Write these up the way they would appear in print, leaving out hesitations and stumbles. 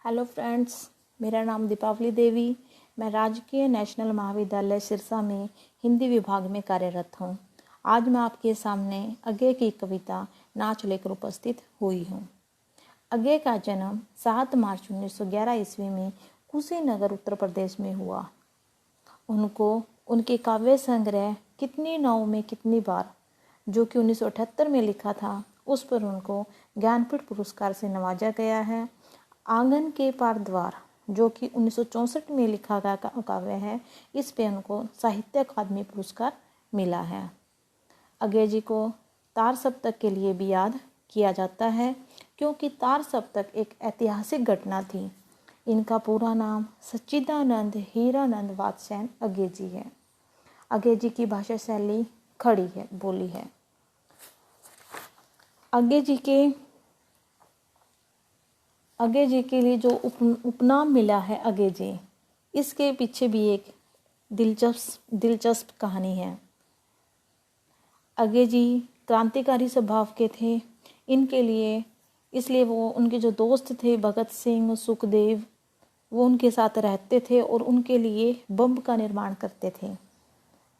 Hello friends, मेरा नाम दीपावली देवी। मैं राजकीय नेशनल महाविद्यालय सिरसा में हिंदी विभाग में कार्यरत हूँ। आज मैं आपके सामने अज्ञे की कविता नाच लेकर उपस्थित हुई हूँ। अज्ञे का जन्म 7 मार्च 1911 ईस्वी में कुशीनगर उत्तर प्रदेश में हुआ। उनको उनके काव्य संग्रह कितनी नाव में कितनी बार, जो कि 1978 में लिखा था, उस पर उनको ज्ञानपीठ पुरस्कार से नवाजा गया है। आंगन के पार द्वार, जो कि 1964 में लिखा गया काव्य है, इस पे उनको साहित्य अकादमी पुरस्कार मिला है। अज्ञे जी को तार सप्तक के लिए भी याद किया जाता है, क्योंकि तार सप्तक एक ऐतिहासिक घटना थी। इनका पूरा नाम सच्चिदानंद हीरानंद वात्स्यायन अज्ञे जी है। अज्ञे जी की भाषा शैली खड़ी है, बोली है। अज्ञे जी के लिए जो उपनाम मिला है अज्ञे जी, इसके पीछे भी एक दिलचस्प कहानी है। अज्ञे जी क्रांतिकारी स्वभाव के थे। इनके लिए इसलिए वो उनके जो दोस्त थे भगत सिंह, सुखदेव, वो उनके साथ रहते थे और उनके लिए बम का निर्माण करते थे।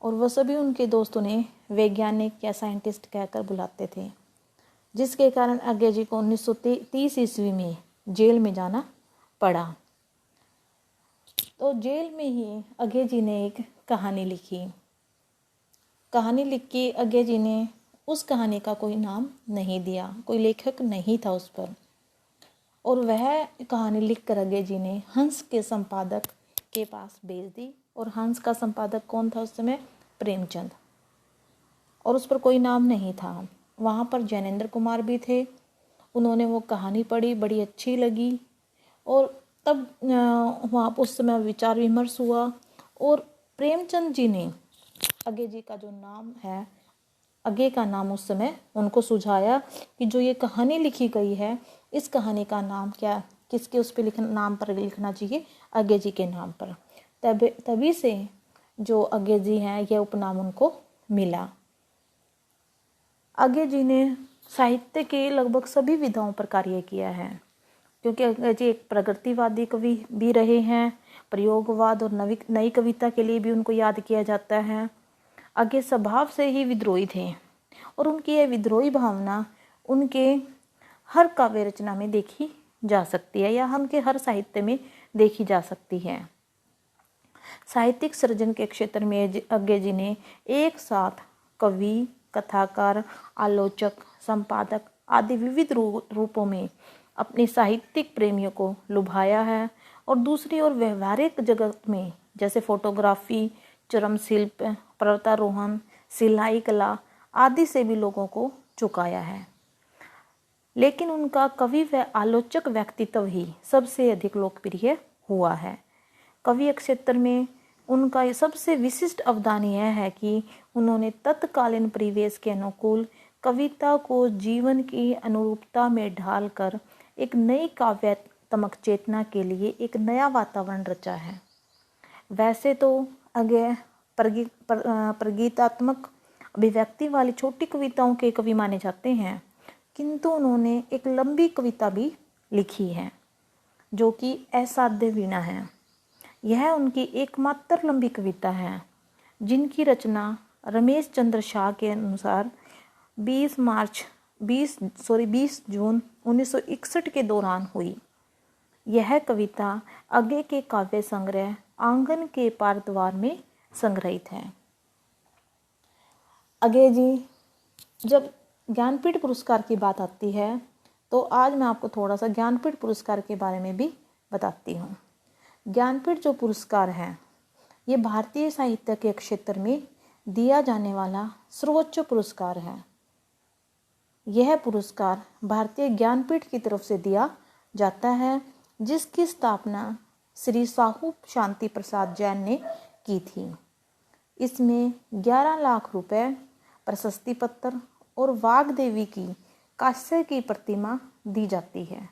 और वह सभी उनके दोस्त उन्हें वैज्ञानिक या साइंटिस्ट कहकर बुलाते थे, जिसके कारण अज्ञे जी को 1930 ईस्वी में जेल में जाना पड़ा। तो जेल में ही अज्ञे जी ने एक कहानी लिखी। कहानी लिख के अज्ञे जी ने उस कहानी का कोई नाम नहीं दिया, कोई लेखक नहीं था उस पर। और वह कहानी लिखकर अज्ञे जी ने हंस के संपादक के पास भेज दी। और हंस का संपादक कौन था उस समय? प्रेमचंद। और उस पर कोई नाम नहीं था। वहाँ पर जैनेन्द्र कुमार भी थे। उन्होंने वो कहानी पढ़ी, बड़ी अच्छी लगी। और तब वहाँ उस समय विचार विमर्श हुआ और प्रेमचंद जी ने अज्ञे जी का जो नाम है, अज्ञे का नाम उस समय उनको सुझाया कि जो ये कहानी लिखी गई है, इस कहानी का नाम क्या, किसके उस पर नाम पर लिखना चाहिए? अज्ञे जी के नाम पर। तभी से जो अज्ञे जी हैं, यह उपनाम उनको मिला। अज्ञे जी ने साहित्य के लगभग सभी विधाओं पर कार्य किया है, क्योंकि अज्ञे जी एक प्रगतिवादी कवि भी रहे हैं। प्रयोगवाद और नई कविता के लिए भी उनको याद किया जाता है। अज्ञे स्वभाव से ही विद्रोही थे और उनकी यह विद्रोही भावना उनके हर काव्य रचना में देखी जा सकती है, या उनके हर साहित्य में देखी जा सकती है। साहित्यिक सृजन के क्षेत्र में अज्ञे जी ने एक साथ कवि, कथाकार, आलोचक, संपादक आदि विविध रूपों में अपने साहित्यिक प्रेमियों को लुभाया है। और दूसरी ओर व्यवहारिक जगत में, जैसे फोटोग्राफी, चरम शिल्प, पर्वतारोहण, सिलाई कला आदि से भी लोगों को चुकाया है। लेकिन उनका कवि व आलोचक व्यक्तित्व ही सबसे अधिक लोकप्रिय हुआ है। कवि क्षेत्र में उनका सबसे विशिष्ट अवदान यह है कि उन्होंने तत्कालीन परिवेश के अनुकूल कविता को जीवन की अनुरूपता में ढालकर एक नई काव्यात्मक चेतना के लिए एक नया वातावरण रचा है। वैसे तो अज्ञे प्रगीतात्मक अभिव्यक्ति वाली छोटी कविताओं के कवि माने जाते हैं, किंतु उन्होंने एक लंबी कविता भी लिखी है, जो कि असाध्य वीणा है। यह उनकी एकमात्र लंबी कविता है, जिनकी रचना रमेश चंद्र शाह के अनुसार 20 जून 1961 के दौरान हुई। यह कविता अज्ञे के काव्य संग्रह आंगन के पार द्वार में संग्रहित है। अज्ञे जी, जब ज्ञानपीठ पुरस्कार की बात आती है, तो आज मैं आपको थोड़ा सा ज्ञानपीठ पुरस्कार के बारे में भी बताती हूँ। ज्ञानपीठ जो पुरस्कार है, ये भारतीय साहित्य के क्षेत्र में दिया जाने वाला सर्वोच्च पुरस्कार है। यह पुरस्कार भारतीय ज्ञानपीठ की तरफ से दिया जाता है, जिसकी स्थापना श्री साहू शांति प्रसाद जैन ने की थी। इसमें 11 लाख रुपए, प्रशस्ति पत्र और वाग्देवी की कांस्य की प्रतिमा दी जाती है।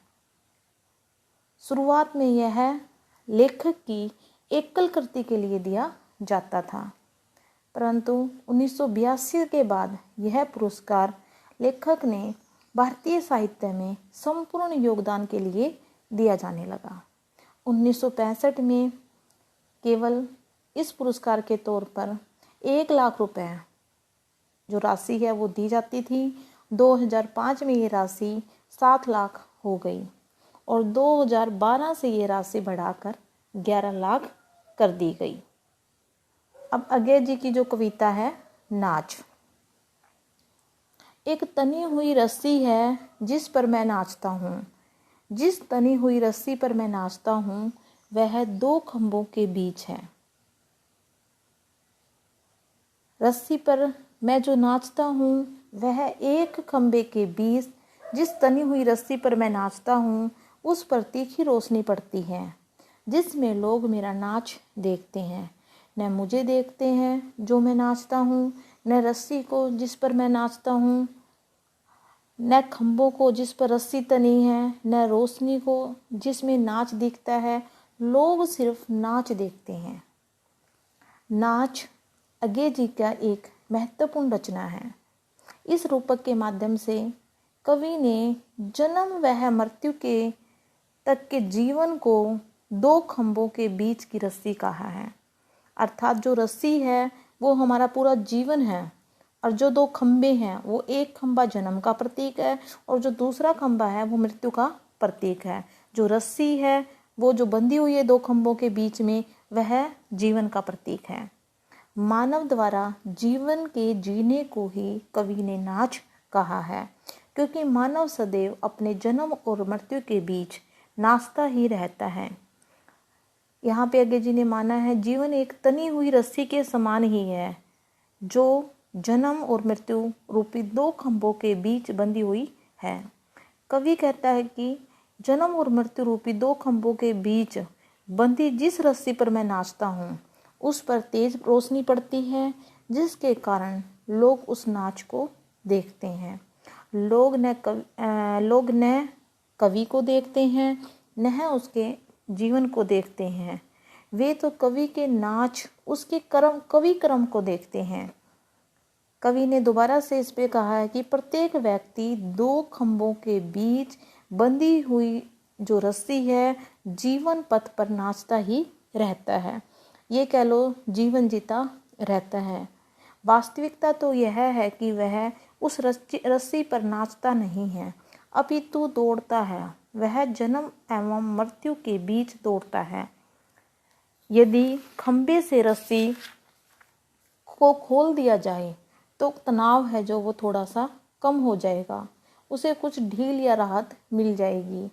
शुरुआत में यह लेखक की एकल कृति के लिए दिया जाता था, परंतु 1982 के बाद यह पुरस्कार लेखक ने भारतीय साहित्य में संपूर्ण योगदान के लिए दिया जाने लगा। 1965 में केवल इस पुरस्कार के तौर पर 1 लाख रुपए जो राशि है वो दी जाती थी। 2005 में ये राशि 7 लाख हो गई और 2012 से ये राशि बढ़ाकर 11 लाख कर दी गई। अब अगेय जी की जो कविता है नाच। एक तनी हुई रस्सी है जिस पर मैं नाचता हूँ, जिस तनी हुई रस्सी पर मैं नाचता हूँ वह 2 खंभों के बीच है। रस्सी पर मैं जो नाचता हूँ वह 1 खंभे के बीच, जिस तनी हुई रस्सी पर मैं नाचता हूँ उस पर तीखी रोशनी पड़ती है, जिसमें लोग मेरा नाच देखते हैं। न मुझे देखते हैं जो मैं नाचता हूँ, न रस्सी को जिस पर मैं नाचता हूँ, न खंभों को जिस पर रस्सी तनी है, न रोशनी को जिसमें नाच दिखता है। लोग सिर्फ नाच देखते हैं। नाच अगेय जी का एक महत्वपूर्ण रचना है। इस रूपक के माध्यम से कवि ने जन्म व मृत्यु के तक के जीवन को 2 खंभों के बीच की रस्सी कहा है। अर्थात जो रस्सी है वो हमारा पूरा जीवन है और जो 2 खंभे हैं वो 1 खंभा जन्म का प्रतीक है और जो दूसरा खंभा है वो मृत्यु का प्रतीक है। जो रस्सी है वो जो बंधी हुई है 2 खंभों के बीच में वह जीवन का प्रतीक है। मानव द्वारा जीवन के जीने को ही कवि ने नाच कहा है, क्योंकि मानव सदैव अपने जन्म और मृत्यु के बीच नाचता ही रहता है। यहाँ पे अगेय जी ने माना है जीवन एक तनी हुई रस्सी के समान ही है जो जन्म और मृत्यु रूपी 2 खंभों के बीच बंधी हुई है। कवि कहता है कि जन्म और मृत्यु रूपी 2 खंभों के बीच बंधी जिस रस्सी पर मैं नाचता हूँ उस पर तेज रोशनी पड़ती है, जिसके कारण लोग उस नाच को देखते हैं। लोग न कवि को देखते हैं न उसके जीवन को देखते हैं, वे तो कवि के नाच उसके कवि कर्म को देखते हैं। कवि ने दोबारा से इस पे कहा है कि प्रत्येक व्यक्ति 2 खंभों के बीच बंधी हुई जो रस्सी है जीवन पथ पर नाचता ही रहता है। ये कह लो जीवन जीता रहता है। वास्तविकता तो यह है कि वह उस रस्सी पर नाचता नहीं है, अपितु दौड़ता है। वह जन्म एवं मृत्यु के बीच दौड़ता है। यदि खंभे से रस्सी को खोल दिया जाए तो तनाव है जो वो थोड़ा सा कम हो जाएगा, उसे कुछ ढील या राहत मिल जाएगी।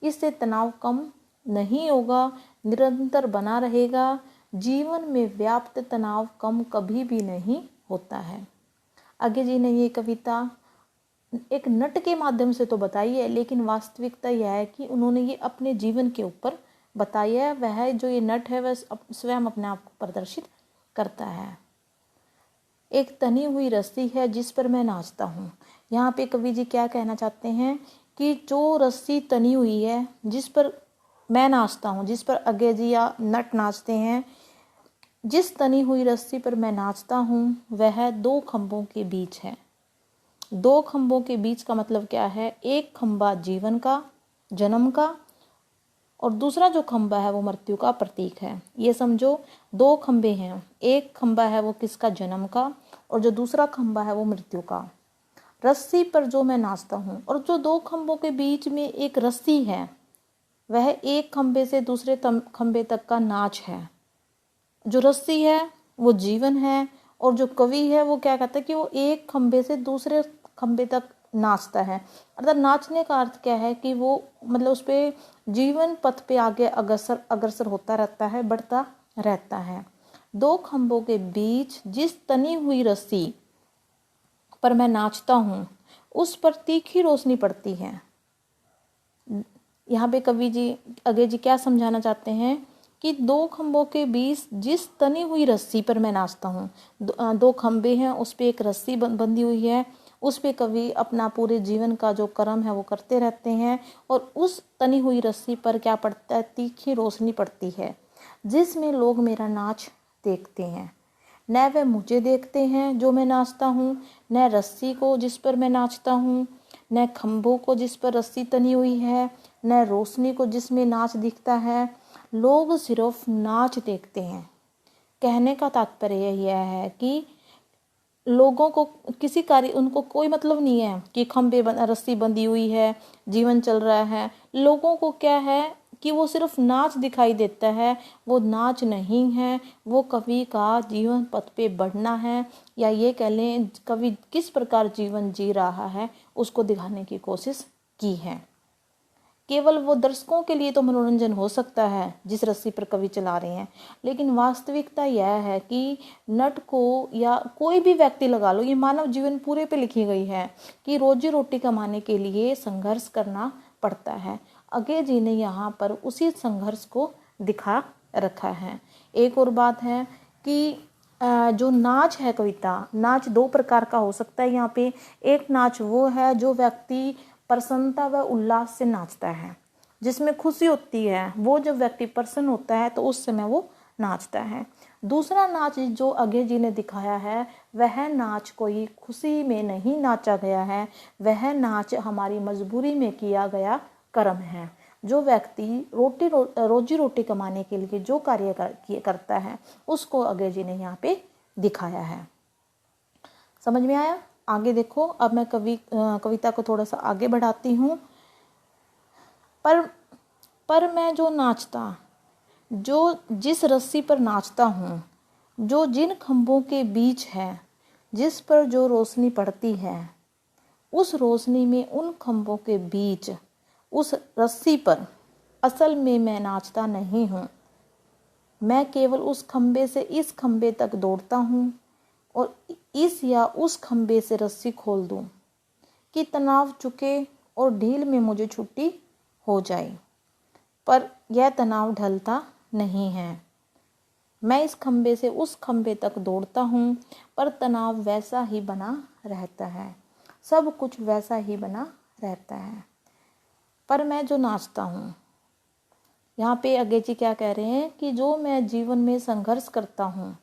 इससे तनाव कम नहीं होगा, निरंतर बना रहेगा। जीवन में व्याप्त तनाव कम कभी भी नहीं होता है। अगेय जी ने ये कविता एक नट के माध्यम से तो बताई है, लेकिन वास्तविकता यह है कि उन्होंने ये अपने जीवन के ऊपर बताया है। वह जो ये नट है वह स्वयं अपने आप को प्रदर्शित करता है। एक तनी हुई रस्सी है जिस पर मैं नाचता हूँ। यहाँ पे कवि जी क्या कहना चाहते हैं कि जो रस्सी तनी हुई है जिस पर मैं नाचता हूँ, जिस पर अगेय जी या नट नाचते हैं, जिस तनी हुई रस्सी पर मैं नाचता हूँ वह 2 खंभों के बीच है। 2 खंभों के बीच का मतलब क्या है? एक खंभा जीवन का, जन्म का, और दूसरा जो खंभा है वो मृत्यु का प्रतीक है। ये समझो 2 खंभे हैं, एक खंभा है वो किसका? जन्म का, और जो दूसरा खंभा है वो मृत्यु का। रस्सी पर जो मैं नाचता हूँ और जो 2 खंभों के बीच में एक रस्सी है वह एक खंभे से दूसरे खंभे तक का नाच है। जो रस्सी है वो जीवन है और जो कवि है वो क्या कहता है कि वो एक खंभे से दूसरे खंभे तक नाचता है। अर्थात नाचने का अर्थ क्या है कि वो मतलब उस पे जीवन पथ पे आगे अग्रसर होता रहता है, बढ़ता रहता है। 2 खंभों के बीच जिस तनी हुई रस्सी पर मैं नाचता हूँ उस पर तीखी रोशनी पड़ती है। यहाँ पे कवि जी अगेय जी क्या समझाना चाहते हैं कि 2 खंभों के बीच जिस तनी हुई रस्सी पर मैं नाचता हूँ, 2 खंभे हैं, उस पे एक रस्सी बंधी हुई है, उस पे कवि अपना पूरे जीवन का जो कर्म है वो करते रहते हैं और उस तनी हुई रस्सी पर क्या पड़ता है? तीखी रोशनी पड़ती है, जिसमें लोग मेरा नाच देखते हैं। न वे मुझे देखते हैं जो मैं नाचता हूँ, न रस्सी को जिस पर मैं नाचता हूँ, न खंभों को जिस पर रस्सी तनी हुई है, न रोशनी को जिसमें नाच दिखता है। लोग सिर्फ नाच देखते हैं। कहने का तात्पर्य यह है कि लोगों को किसी कार्य, उनको कोई मतलब नहीं है कि रस्सी बंधी हुई है, जीवन चल रहा है। लोगों को क्या है कि वो सिर्फ नाच दिखाई देता है। वो नाच नहीं है, वो कवि का जीवन पथ पे बढ़ना है, या ये कह लें कवि किस प्रकार जीवन जी रहा है उसको दिखाने की कोशिश की है। केवल वो दर्शकों के लिए तो मनोरंजन हो सकता है जिस रस्सी पर कवि चला रहे हैं, लेकिन वास्तविकता यह है कि नट को या कोई भी व्यक्ति लगा लो, ये मानव जीवन पूरे पे लिखी गई है कि रोजी रोटी कमाने के लिए संघर्ष करना पड़ता है। अगे जी ने यहाँ पर उसी संघर्ष को दिखा रखा है। एक और बात है कि जो नाच है, कविता नाच दो प्रकार का हो सकता है यहाँ पे। एक नाच वो है जो व्यक्ति प्रसन्नता व उल्लास से नाचता है, जिसमें खुशी होती है। वो जब व्यक्ति प्रसन्न होता है तो उस समय वो नाचता है। दूसरा नाच जो अगे जी ने दिखाया है, वह नाच कोई खुशी में नहीं नाचा गया है, वह नाच हमारी मजबूरी में किया गया कर्म है। जो व्यक्ति रोजी रोटी कमाने के लिए जो कार्य करता है उसको अगे जी ने यहाँ पे दिखाया है। समझ में आया? आगे देखो, अब मैं कविता को थोड़ा सा आगे बढ़ाती हूँ। पर मैं जो नाचता, जो जिस रस्सी पर नाचता हूँ, जो जिन खंभों के बीच है, जिस पर जो रोशनी पड़ती है, उस रोशनी में उन खंभों के बीच उस रस्सी पर असल में मैं नाचता नहीं हूँ। मैं केवल उस खंभे से इस खंभे तक दौड़ता हूँ और इस या उस खंभे से रस्सी खोल दूं कि तनाव चुके और ढील में मुझे छुट्टी हो जाए। पर यह तनाव ढलता नहीं है। मैं इस खंभे से उस खंभे तक दौड़ता हूँ, पर तनाव वैसा ही बना रहता है। सब कुछ वैसा ही बना रहता है। पर मैं जो नाचता हूँ, यहाँ पे अगे जी क्या कह रहे हैं कि जो मैं जीवन में संघर्ष करता हूँ,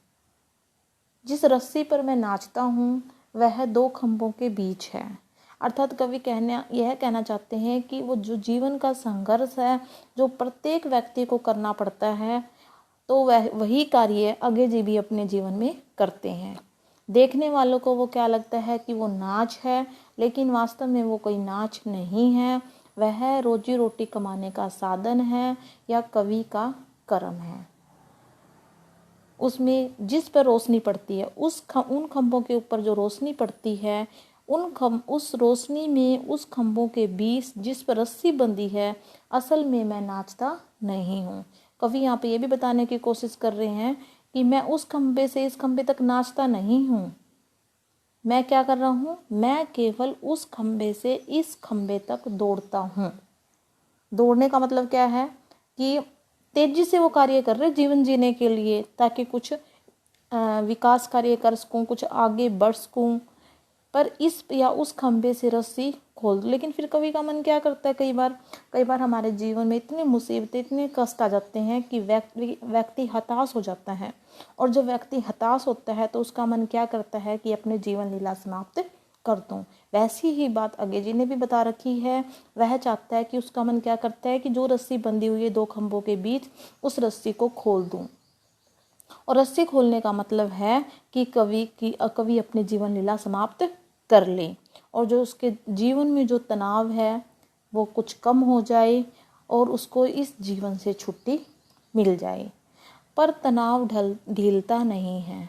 जिस रस्सी पर मैं नाचता हूँ, वह दो खंभों के बीच है। अर्थात कवि यह कहना चाहते हैं कि वो जो जीवन का संघर्ष है, जो प्रत्येक व्यक्ति को करना पड़ता है, तो वही कार्य अगे जी भी अपने जीवन में करते हैं। देखने वालों को वो क्या लगता है कि वो नाच है, लेकिन वास्तव में वो कोई नाच नहीं है। वह रोजी रोटी कमाने का साधन है या कवि का कर्म है। उसमें जिस पर रोशनी पड़ती है, उन खंभों के ऊपर जो रोशनी पड़ती है, उस रोशनी में उस खंभों के बीच जिस पर रस्सी बंधी है, असल में मैं नाचता नहीं हूँ। कवि यहाँ पे ये भी बताने की कोशिश कर रहे हैं कि मैं उस खंभे से इस खंभे तक नाचता नहीं हूँ। मैं क्या कर रहा हूँ? मैं केवल उस खंभे से इस खंभे तक दौड़ता हूँ। दौड़ने का मतलब क्या है कि तेजी से वो कार्य कर रहे जीवन जीने के लिए, ताकि कुछ विकास कार्य कर सकूँ, कुछ आगे बढ़ सकूँ। पर इस या उस खंभे से रस्सी खोल दो। लेकिन फिर कवि का मन क्या करता है, कई बार हमारे जीवन में इतनी मुसीबतें, इतने कष्ट आ जाते हैं कि व्यक्ति हताश हो जाता है। और जब व्यक्ति हताश होता है तो उसका मन क्या करता है कि अपने जीवन लीला समाप्त कर दूं। वैसी ही बात अगे जी ने भी बता रखी है। वह चाहता है कि उसका मन क्या करता है कि जो रस्सी बंधी हुई है दो खंभों के बीच, उस रस्सी को खोल दूं। और रस्सी खोलने का मतलब है कि कवि अपनी जीवन लीला समाप्त कर ले, और जो उसके जीवन में जो तनाव है वो कुछ कम हो जाए और उसको इस जीवन से छुट्टी मिल जाए। पर तनाव ढीलता नहीं है।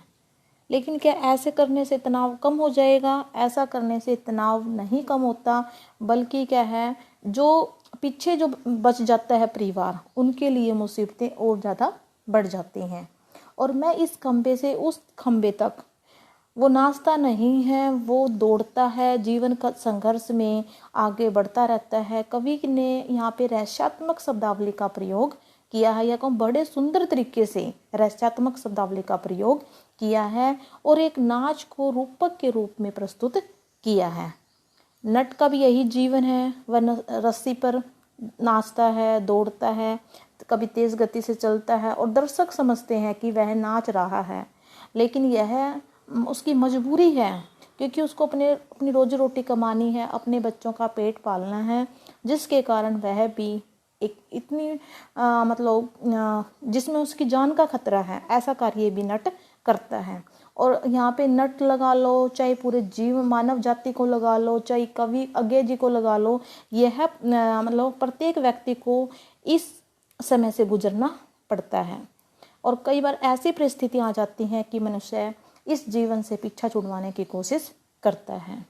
लेकिन क्या ऐसे करने से तनाव कम हो जाएगा? ऐसा करने से तनाव नहीं कम होता, बल्कि क्या है, जो पीछे जो बच जाता है परिवार, उनके लिए मुसीबतें और ज़्यादा बढ़ जाती हैं। और मैं इस खंभे से उस खंभे तक, वो नाचता नहीं है, वो दौड़ता है, जीवन का संघर्ष में आगे बढ़ता रहता है। कवि ने यहाँ पे रहस्यात्मक शब्दावली का प्रयोग किया है, या कहूँ बड़े सुंदर तरीके से रहस्यात्मक शब्दावली का प्रयोग किया है और एक नाच को रूपक के रूप में प्रस्तुत किया है। नट का भी यही जीवन है। वह रस्सी पर नाचता है, दौड़ता है, कभी तेज गति से चलता है और दर्शक समझते हैं कि वह नाच रहा है, लेकिन यह उसकी मजबूरी है, क्योंकि उसको अपनी रोजी रोटी कमानी है, अपने बच्चों का पेट पालना है। जिसके कारण वह भी एक इतनी जिसमें उसकी जान का खतरा है, ऐसा कार्य भी नट करता है। और यहाँ पे नट लगा लो, चाहे पूरे जीव मानव जाति को लगा लो, चाहे कवि अज्ञे जी को लगा लो, यह प्रत्येक व्यक्ति को इस समय से गुजरना पड़ता है। और कई बार ऐसी परिस्थितियाँ आ जाती हैं कि मनुष्य इस जीवन से पीछा छुड़वाने की कोशिश करता है,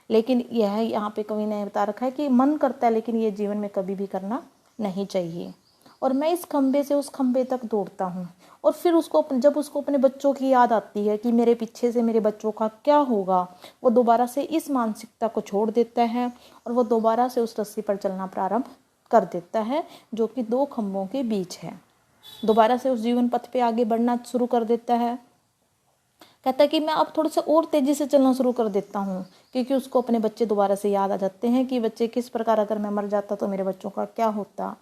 लेकिन यह यहाँ पे कवि ने बता रखा है कि मन करता है, लेकिन ये जीवन में कभी भी करना नहीं चाहिए। और मैं इस खंबे से उस खंबे तक दौड़ता हूँ, और फिर जब उसको अपने बच्चों की याद आती है कि मेरे पीछे से मेरे बच्चों का क्या होगा, वो दोबारा से इस मानसिकता को छोड़ देता है और वो दोबारा से उस रस्सी पर चलना प्रारंभ कर देता है जो कि दो खंभों के बीच है। दोबारा से उस जीवन पथ पे आगे बढ़ना शुरू कर देता है। कहता है कि मैं अब थोड़ा सा और तेज़ी से चलना शुरू कर देता हूँ, क्योंकि उसको अपने बच्चे दोबारा से याद आ जाते हैं कि बच्चे किस प्रकार, अगर मैं मर जाता तो मेरे बच्चों का क्या होता।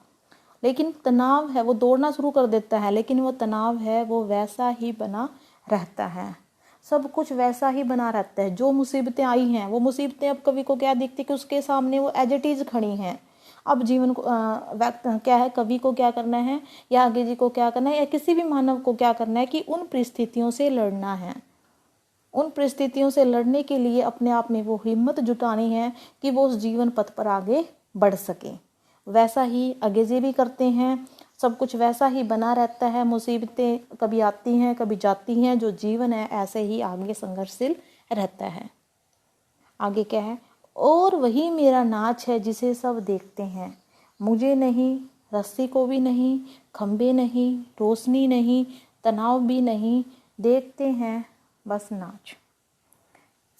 लेकिन तनाव है, वो दौड़ना शुरू कर देता है, लेकिन वो तनाव है वो वैसा ही बना रहता है, सब कुछ वैसा ही बना रहता है। जो मुसीबतें आई हैं वो मुसीबतें अब कवि को क्या दिखती कि उसके सामने वो एज इट इज़ खड़ी हैं। अब जीवन को क्या है, कवि को क्या करना है, या आगे जी को क्या करना है, या किसी भी मानव को क्या करना है कि उन परिस्थितियों से लड़ना है। उन परिस्थितियों से लड़ने के लिए अपने आप में वो हिम्मत जुटानी है कि वो उस जीवन पथ पर आगे बढ़ सके। वैसा ही आगे जी भी करते हैं, सब कुछ वैसा ही बना रहता है। मुसीबतें कभी आती हैं कभी जाती हैं, जो जीवन है ऐसे ही आगे संघर्षशील रहता है। आगे क्या है, और वही मेरा नाच है जिसे सब देखते हैं, मुझे नहीं, रस्सी को भी नहीं, खंबे नहीं, रोशनी नहीं, तनाव भी नहीं, देखते हैं बस नाच।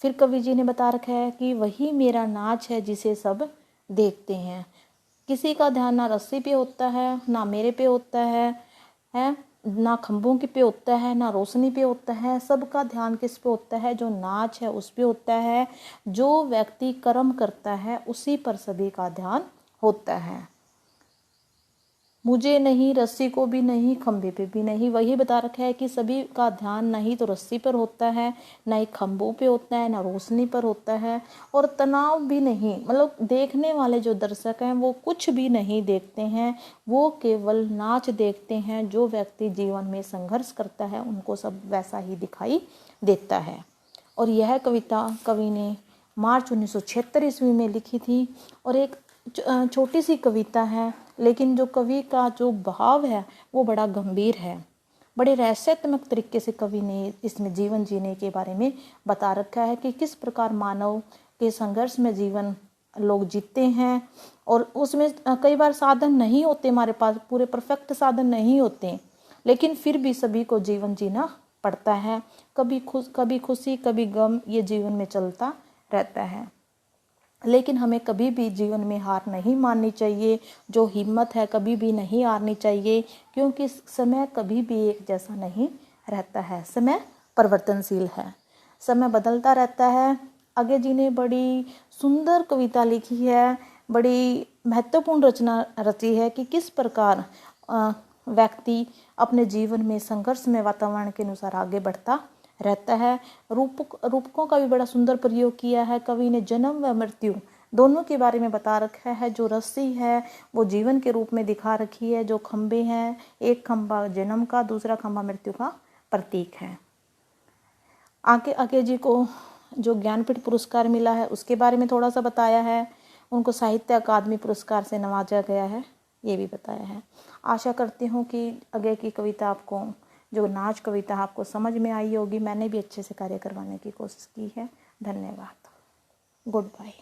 फिर कवि जी ने बता रखा है कि वही मेरा नाच है जिसे सब देखते हैं। किसी का ध्यान ना रस्सी पे होता है, ना मेरे पे होता है ना खंभों के पे होता है, ना रोशनी पे होता है। सबका ध्यान किस पे होता है, जो नाच है उस पे होता है। जो व्यक्ति कर्म करता है उसी पर सभी का ध्यान होता है। मुझे नहीं, रस्सी को भी नहीं, खंभे पे भी नहीं। वही बता रखा है कि सभी का ध्यान नहीं तो रस्सी पर होता है, ना ही खंभों पे होता है, ना रोशनी पर होता है, और तनाव भी नहीं। देखने वाले जो दर्शक हैं वो कुछ भी नहीं देखते हैं, वो केवल नाच देखते हैं। जो व्यक्ति जीवन में संघर्ष करता है उनको सब वैसा ही दिखाई देता है। और यह कविता कवि ने मार्च 1976 ईस्वी में लिखी थी, और एक छोटी सी कविता है, लेकिन जो कवि का जो भाव है वो बड़ा गंभीर है। बड़े रहस्यात्मक तरीके से कवि ने इसमें जीवन जीने के बारे में बता रखा है कि किस प्रकार मानव के संघर्ष में जीवन लोग जीते हैं। और उसमें कई बार साधन नहीं होते, हमारे पास पूरे परफेक्ट साधन नहीं होते, लेकिन फिर भी सभी को जीवन जीना पड़ता है। कभी खुशी कभी गम, ये जीवन में चलता रहता है। लेकिन हमें कभी भी जीवन में हार नहीं माननी चाहिए। जो हिम्मत है कभी भी नहीं हारनी चाहिए, क्योंकि समय कभी भी एक जैसा नहीं रहता है। समय परिवर्तनशील है, समय बदलता रहता है। आगे जी ने बड़ी सुंदर कविता लिखी है, बड़ी महत्वपूर्ण रचना रची है कि किस प्रकार व्यक्ति अपने जीवन में संघर्ष में वातावरण के अनुसार आगे बढ़ता रहता है। रूपकों का भी बड़ा सुंदर प्रयोग किया है कवि ने। जन्म व मृत्यु दोनों के बारे में बता रखा है। जो रस्सी है वो जीवन के रूप में दिखा रखी है, जो खंबे हैं, एक खंबा जन्म का, दूसरा खंबा मृत्यु का प्रतीक है। आगे जी को जो ज्ञानपीठ पुरस्कार मिला है उसके बारे में थोड़ा सा बताया है। उनको साहित्य अकादमी पुरस्कार से नवाजा गया है, ये भी बताया है। आशा करती हूँ कि आगे की कविता आपको, जो नाच कविता आपको समझ में आई होगी। मैंने भी अच्छे से कार्य करवाने की कोशिश की है। धन्यवाद। Good bye.